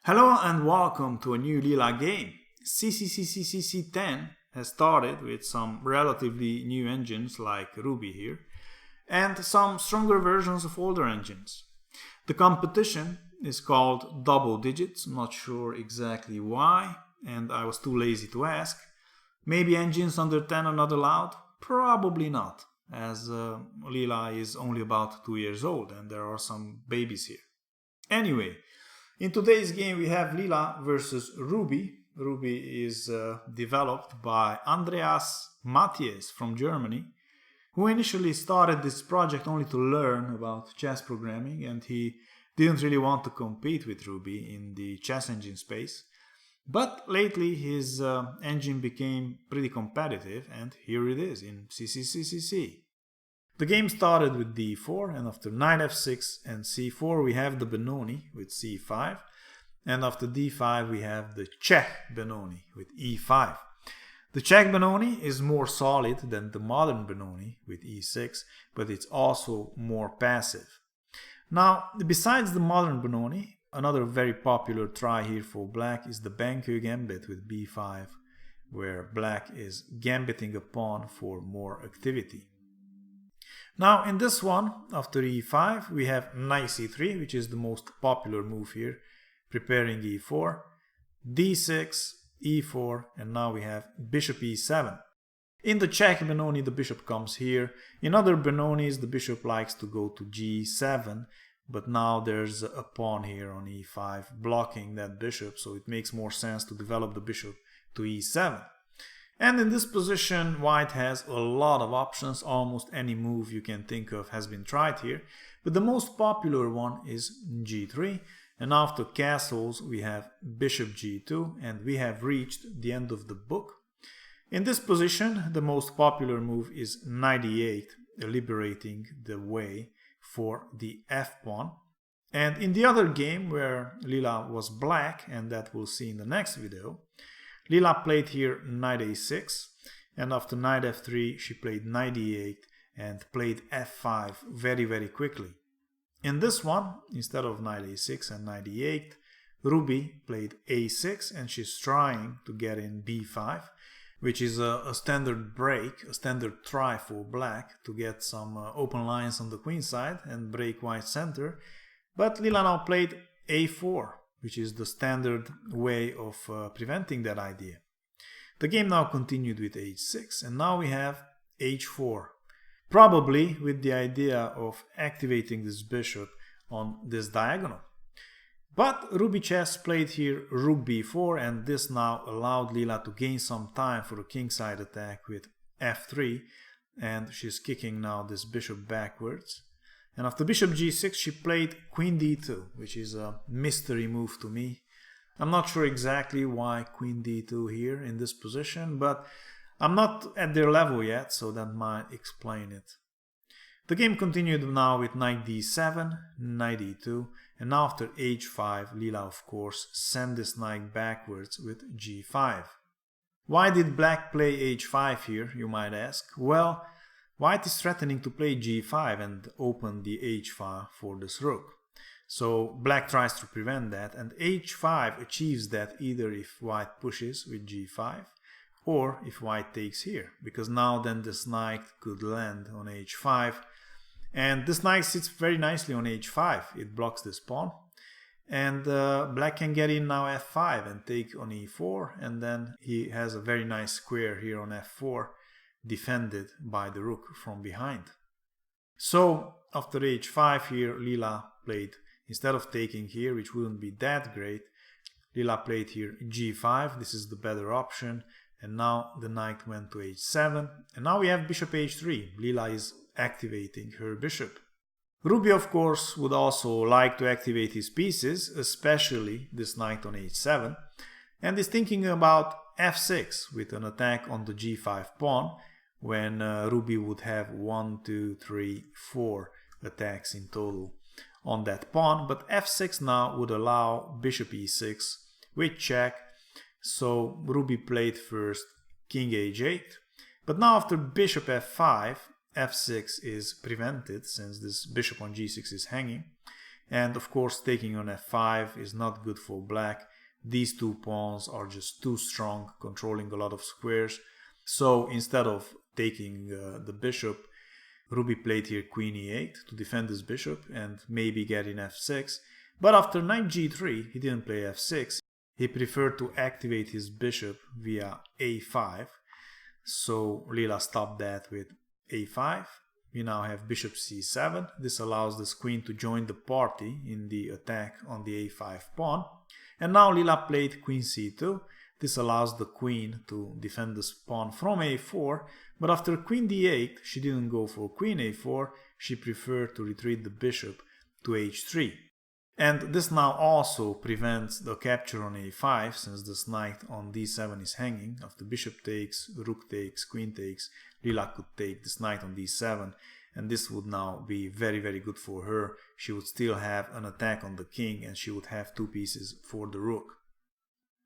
Hello and welcome to a new Leela game. CCC 10 has started with some relatively new engines like Rubi here, and some stronger versions of older engines. The competition is called Double Digits, I'm not sure exactly why, and I was too lazy to ask. Maybe engines under 10 are not allowed? Probably not, as Leela is only about 2 years old and there are some babies here. Anyway, in today's game we have Leela versus Rubi. Rubi is developed by Andreas Matthies from Germany, who initially started this project only to learn about chess programming, and he didn't really want to compete with Rubi in the chess engine space. But lately his engine became pretty competitive, and here it is in CCC. The game started with d4, and after knight f6 and c4 we have the Benoni with c5, and after d5 we have the Czech Benoni with e5. The Czech Benoni is more solid than the modern Benoni with e6, but it's also more passive. Now, besides the modern Benoni, another very popular try here for black is the Banco gambit with b5, where black is gambiting a pawn for more activity. Now in this one, after e5, we have knight c3, which is the most popular move here, preparing e4, d6, e4, and now we have bishop e7. In the Czech Benoni the bishop comes here. In other Benonis the bishop likes to go to g7, but now there's a pawn here on e5 blocking that bishop, so it makes more sense to develop the bishop to e7. And in this position, white has a lot of options. Almost any move you can think of has been tried here. But the most popular one is g3. And after castles, we have bishop g2. And we have reached the end of the book. In this position, the most popular move is knight e8, liberating the way for the f-pawn. And in the other game, where Leela was black, and that we'll see in the next video, Leela played here knight a6, and after knight f3 she played knight e8 and played f5 very quickly. In this one, instead of knight a6 and knight e8, Rubi played a6, and she's trying to get in b5, which is a standard break, a standard try for black to get some open lines on the queen side and break white center. But Leela now played a4, which is the standard way of preventing that idea. The game now continued with h6, and now we have h4, probably with the idea of activating this bishop on this diagonal. But RubiChess played here rook b4, and this now allowed Leela to gain some time for a kingside attack with f3, and she's kicking now this bishop backwards. And after bishop g6 she played queen d2, which is a mystery move to me. I'm not sure exactly why queen d2 here in this position, but I'm not at their level yet, so that might explain it. The game continued now with knight d7, knight e2, and after h5 Leela of course sent this knight backwards with g5. Why did black play h5 here, you might ask? Well, white is threatening to play g5 and open the h-file for this rook. So black tries to prevent that, and h5 achieves that either if white pushes with g5 or if white takes here, because now then this knight could land on h5, and this knight sits very nicely on h5, it blocks this pawn, and black can get in now f5 and take on e4, and then he has a very nice square here on f4, defended by the rook from behind. So after h5 here, Leela played, instead of taking here, which wouldn't be that great, Leela played here g5, this is the better option, and now the knight went to h7, and now we have bishop h3, Leela is activating her bishop. Rubi of course would also like to activate his pieces, especially this knight on h7, and is thinking about f6 with an attack on the g5 pawn, when Rubi would have 1, 2, 3, 4 attacks in total on that pawn, but f6 now would allow bishop e6 with check, so Rubi played first king h8, but now after bishop f5, f6 is prevented since this bishop on g6 is hanging, And of course taking on f5 is not good for black. These two pawns are just too strong, controlling a lot of squares. So instead of taking the bishop, Rubi played here queen e8 to defend his bishop and maybe get in f6. But after knight g3, he didn't play f6. He preferred to activate his bishop via a5. So Leela stopped that with a5. We now have bishop c7. This allows this queen to join the party in the attack on the a5 pawn. And now Leela played queen c2. This allows the queen to defend this pawn from a4. But after queen d8, she didn't go for queen a4. She preferred to retreat the bishop to h3. And this now also prevents the capture on a5, since this knight on d7 is hanging. After bishop takes, rook takes, queen takes, Leela could take this knight on d7, and this would now be very, very good for her. She would still have an attack on the king, and she would have two pieces for the rook.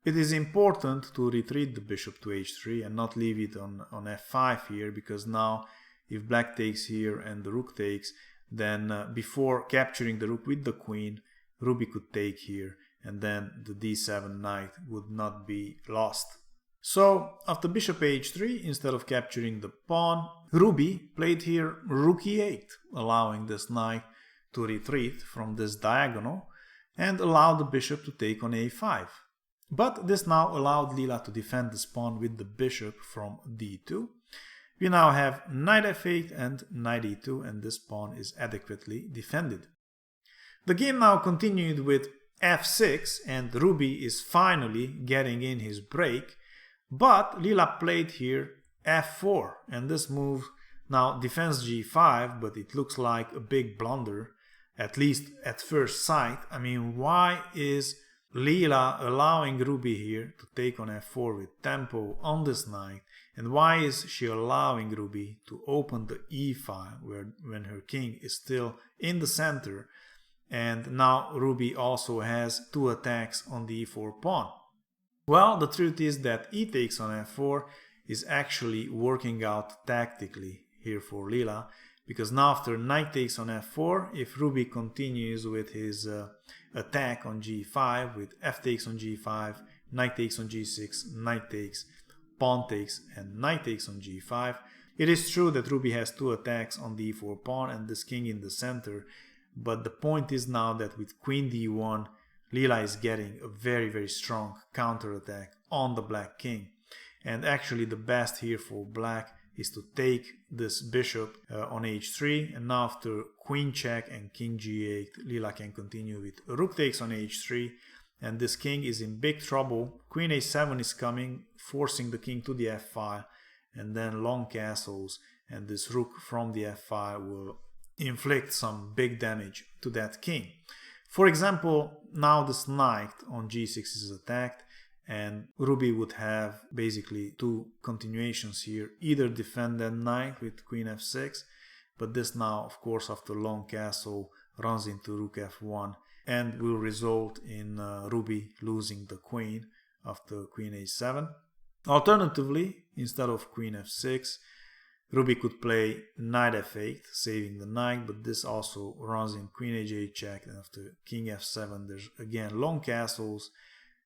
It is important to retreat the bishop to h3 and not leave it on f5 here, because now if black takes here and the rook takes, then before capturing the rook with the queen, Rubi could take here, and then the d7 knight would not be lost. So after bishop h3, instead of capturing the pawn, Rubi played here rook e8, allowing this knight to retreat from this diagonal and allow the bishop to take on a5. But this now allowed Leela to defend this pawn with the bishop from d2. We now have knight f8 and knight e2, and this pawn is adequately defended. The game now continued with f6, and Rubi is finally getting in his break, but Leela played here f4, and this move now defends g5, but it looks like a big blunder, at least at first sight. I mean, why is Leela allowing Rubi here to take on f4 with tempo on this knight, and why is she allowing Rubi to open the e file when her king is still in the center? And now Rubi also has two attacks on the e4 pawn. Well, the truth is that e takes on f4 is actually working out tactically here for Leela, because now after knight takes on f4, if Rubi continues with his attack on g5 with f takes on g5, knight takes on g6, knight takes, pawn takes, and knight takes on g5, it is true that Rubi has two attacks on the e4 pawn and this king in the center. But the point is now that with queen d1, Leela is getting a very, very strong counterattack on the black king. And actually the best here for black is to take this bishop on h3, and now after queen check and king g8, Leela can continue with rook takes on h3, and this king is in big trouble. Queen a7 is coming, forcing the king to the f file, and then long castles, and this rook from the f file will inflict some big damage to that king. For example, now this knight on g6 is attacked, and Rubi would have basically two continuations here. Either defend that knight with queen f6, but this now, of course, after long castle, runs into rook f1 and will result in Rubi losing the queen after queen a7. Alternatively, instead of queen f6, Rubi could play knight f8, saving the knight, but this also runs in queen aj check, and after king f7 there's again long castles,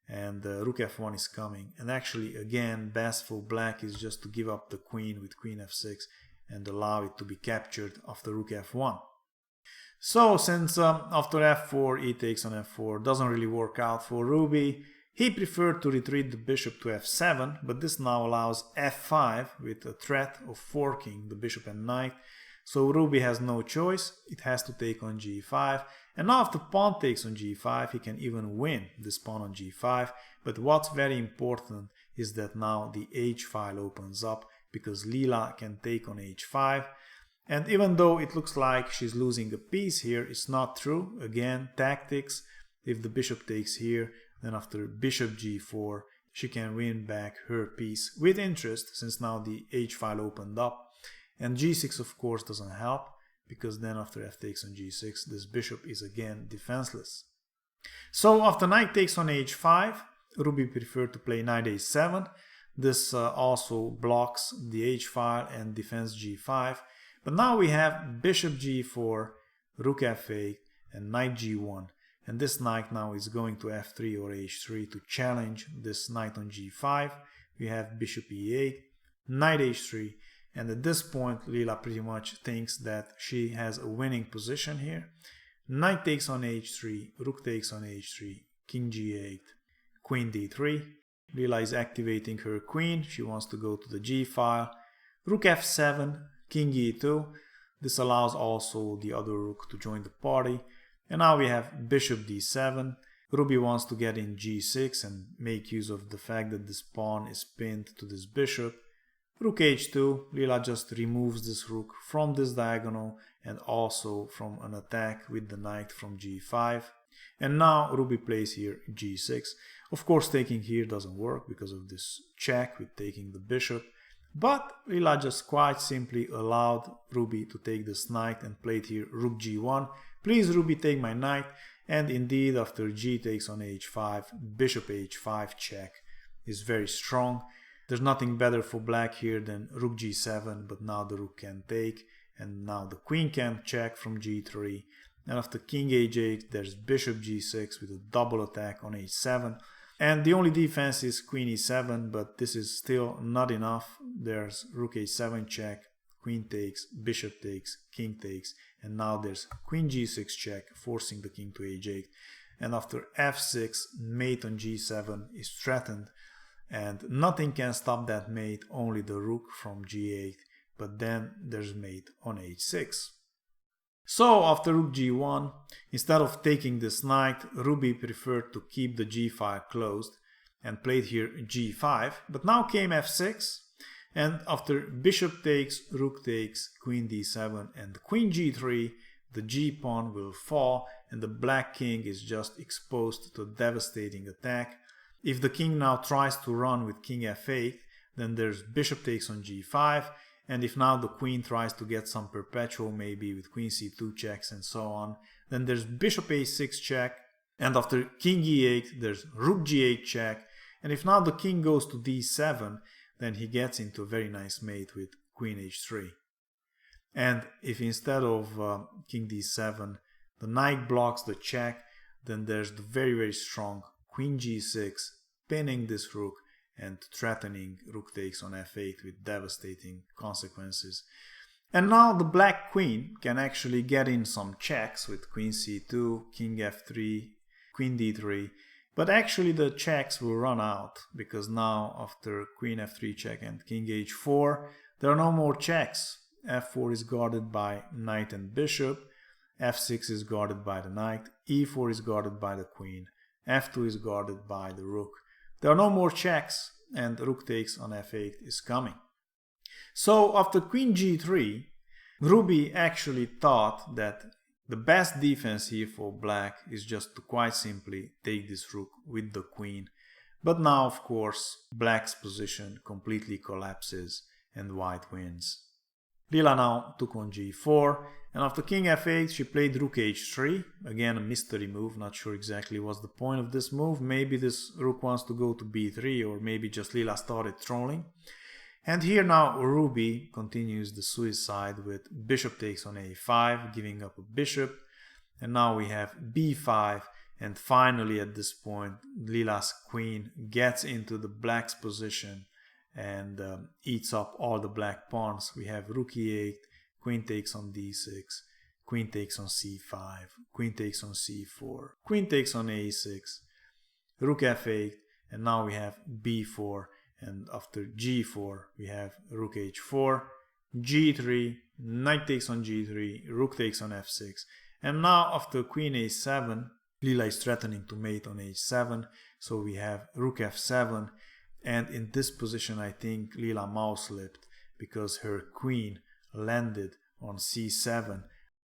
and rook f1 is coming. And actually again, best for black is just to give up the queen with queen f6 and allow it to be captured after rook f1. So since after f4 e takes on f4 doesn't really work out for Rubi, he preferred to retreat the bishop to f7, but this now allows f5 with a threat of forking the bishop and knight. So Rubi has no choice, it has to take on g5, and now after pawn takes on g5 he can even win this pawn on g5. But what's very important is that now the h file opens up, because Leela can take on h5, and even though it looks like she's losing a piece here, it's not true. Again, tactics. If the bishop takes here, then after bishop g4 she can win back her piece with interest, since now the h file opened up. And g6 of course doesn't help, because then after f takes on g6 this bishop is again defenseless. So after knight takes on h5, Rubi preferred to play knight a7. This also blocks the h file and defends g5. But now we have bishop g4, rook f8, and knight g1. And this knight now is going to f3 or h3 to challenge this knight on g5. We have bishop e8, knight h3, and at this point Leela pretty much thinks that she has a winning position here. Knight takes on h3, rook takes on h3, king g8, queen d3. Leela is activating her queen. She wants to go to the g file. Rook f7, king e2. This allows also the other rook to join the party. And now we have bishop d7. Rubi wants to get in g6 and make use of the fact that this pawn is pinned to this bishop. Rook h2, Leela just removes this rook from this diagonal and also from an attack with the knight from g5. And now Rubi plays here g6. Of course, taking here doesn't work because of this check with taking the bishop. But Leela just quite simply allowed Rubi to take this knight and played here rook g1. Please Rubi, take my knight. And indeed, after g takes on h5, bishop h5 check is very strong. There's nothing better for black here than rook g7, but now the rook can take, and now the queen can check from g3. And after king h8, there's bishop g6 with a double attack on h7. And the only defense is queen e7, but this is still not enough. There's rook h7 check, queen takes, bishop takes, king takes, and now there's queen g6 check, forcing the king to h8. And after f6, mate on g7 is threatened, and nothing can stop that mate, only the rook from g8, but then there's mate on h6. So after rook g1, instead of taking this knight, Rubi preferred to keep the g file closed and played here g5, but now came f6, and after bishop takes, rook takes, queen d7 and queen g3, the g pawn will fall and the black king is just exposed to a devastating attack. If the king now tries to run with king f8, then there's bishop takes on g5, and if now the queen tries to get some perpetual, maybe with queen c2 checks and so on, then there's bishop a6 check, and after king e8 there's rook g8 check, and if now the king goes to d7, then he gets into a very nice mate with queen h3. And if instead of king d7 the knight blocks the check, then there's the very strong queen g6 pinning this rook and threatening rook takes on f8 with devastating consequences. And now the black queen can actually get in some checks with queen c2, king f3, queen d3, but actually the checks will run out because now after queen f3 check and king h4 there are no more checks. f4 is guarded by knight and bishop, f6 is guarded by the knight, e4 is guarded by the queen, f2 is guarded by the rook. There are no more checks and rook takes on f8 is coming. So after queen g3, Rubi actually thought that the best defense here for black is just to quite simply take this rook with the queen. But now of course black's position completely collapses and white wins. Leela now took on g4, and after king f8 she played rook h3, again a mystery move, not sure exactly what's the point of this move. Maybe this rook wants to go to b3, or maybe just Leela started trolling. And here now Rubi continues the suicide with bishop takes on a5, giving up a bishop, and now we have b5, and finally at this point Leela's queen gets into the black's position and eats up all the black pawns. We have rook e8, queen takes on d6, queen takes on c5, queen takes on c4, queen takes on a6, rook f8, and now we have b4, and after g4 we have rook h4, g3, knight takes on g3, rook takes on f6, and now after queen a7, Leela is threatening to mate on h7, so we have rook f7, and in this position I think Leela mouse slipped because her queen landed on c7.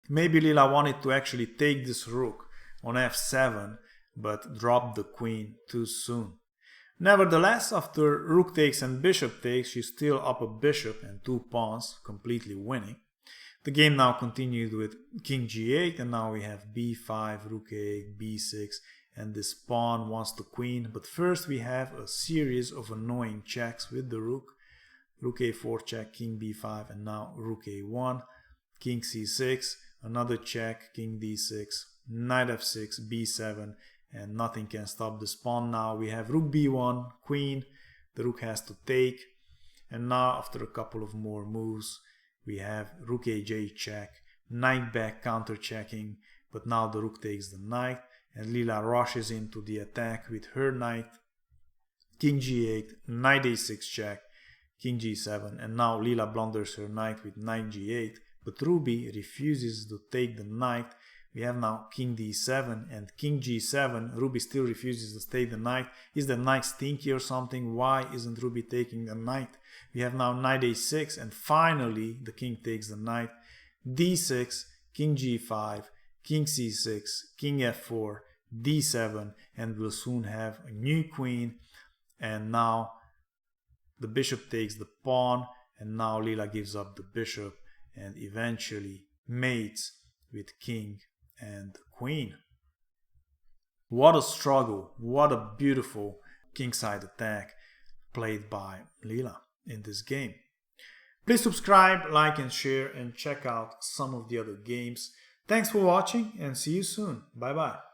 Maybe Leela wanted to actually take this rook on f7 but dropped the queen too soon. Nevertheless, after rook takes and bishop takes, she's still up a bishop and two pawns, completely winning. The game now continued with king g8, and now we have b5, rook a8, b6, and this pawn wants the queen. But first we have a series of annoying checks with the rook. Rook a4 check, king b5, and now rook a1, king c6, another check, king d6, knight f6, b7, and nothing can stop the pawn. Now we have rook b1, queen, the rook has to take, and now after a couple of more moves we have rook aj check, knight back counter checking, but now the rook takes the knight, and Leela rushes into the attack with her knight, king g8, knight a6 check, king g7, and now Leela blunders her knight with knight g8, but Rubi refuses to take the knight. We have now king d7 and king g7. Rubi still refuses to take the knight. Is the knight stinky or something? Why isn't Rubi taking the knight? We have now knight a6, and finally the king takes the knight. d6, king g5, king c6, king f4, d7, and we'll soon have a new queen. And now the bishop takes the pawn, and now Leela gives up the bishop and eventually mates with king and queen. What a struggle, what a beautiful kingside attack played by Leela in this game. Please subscribe, like and share, and check out some of the other games. Thanks for watching and see you soon. Bye bye.